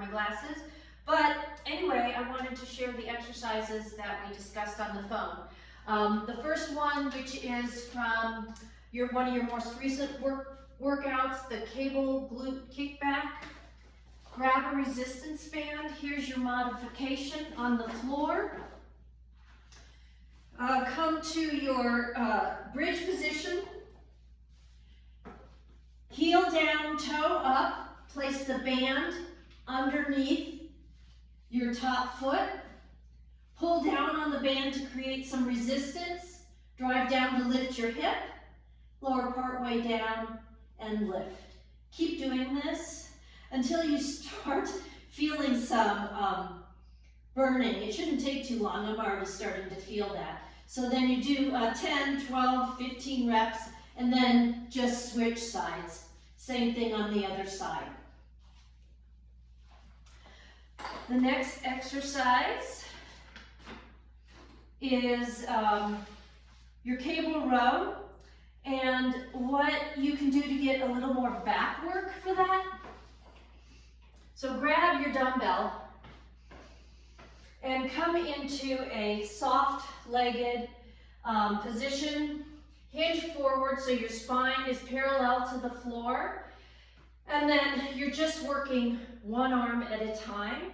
wearing glasses. But anyway, I wanted to share the exercises that we discussed on the phone. The first one, which is from one of your most recent workouts, the cable glute kickback. Grab a resistance band. Here's your modification on the floor. Come to your bridge position. Heel down, toe up. Place the band underneath your top foot. Pull down on the band to create some resistance. Drive down to lift your hip. Lower part way down and lift. Keep doing this until you start feeling some burning. It shouldn't take too long. I'm already starting to feel that. So then you do 10, 12, 15 reps, and then just switch sides. Same thing on the other side. The next exercise is your cable row. And what you can do to get a little more back work for that. So grab your dumbbell and come into a soft-legged position. Hinge forward so your spine is parallel to the floor. And then you're just working one arm at a time.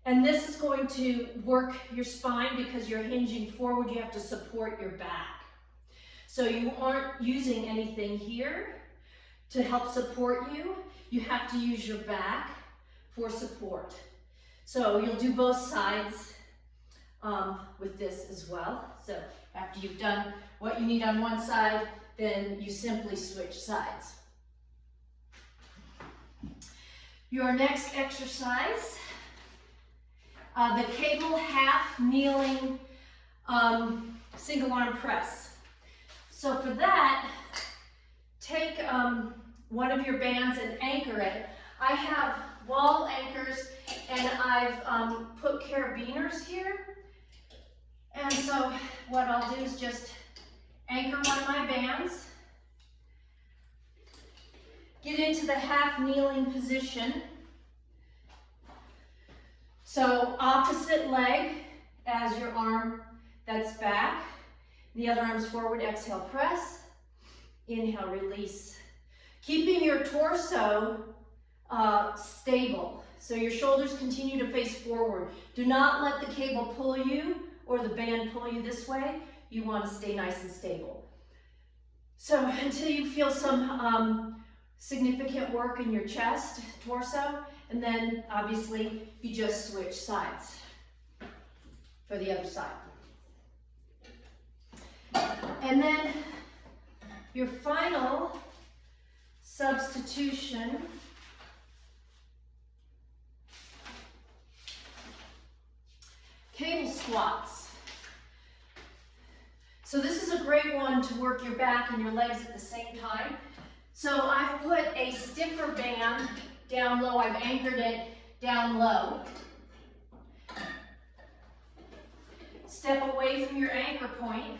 And this is going to work your spine because you're hinging forward. You have to support your back. So you aren't using anything here to help support you. You have to use your back for support. So you'll do both sides with this as well. So after you've done what you need on one side, then you simply switch sides. Your next exercise, the cable half kneeling single arm press. So for that, take one of your bands and anchor it. I have wall anchors and I've put carabiners here. And so what I'll do is just anchor one of my bands, get into the half kneeling position. So opposite leg as your arm that's back. The other arm's forward, exhale, press. Inhale, release. Keeping your torso stable. So your shoulders continue to face forward. Do not let the cable pull you or the band pull you this way. You want to stay nice and stable. So until you feel some significant work in your chest, torso, and then obviously you just switch sides for the other side. And then your final substitution cable squats. So this is a great one to work your back and your legs at the same time. So I've put a stiffer band down low. I've anchored it down low. Step away from your anchor point,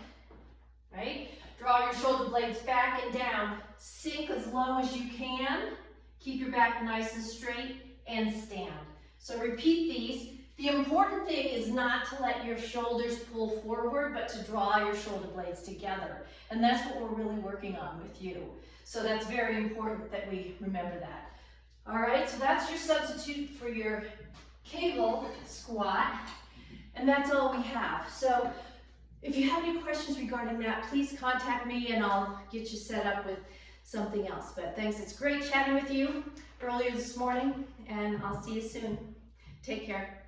right? Draw your shoulder blades back and down. Sink as low as you can. Keep your back nice and straight and stand. So repeat these. The important thing is not to let your shoulders pull forward, but to draw your shoulder blades together. And that's what we're really working on with you. So that's very important that we remember that. All right, so that's your substitute for your cable squat. And that's all we have. So if you have any questions regarding that, please contact me and I'll get you set up with something else. But thanks, it's great chatting with you earlier this morning, and I'll see you soon. Take care.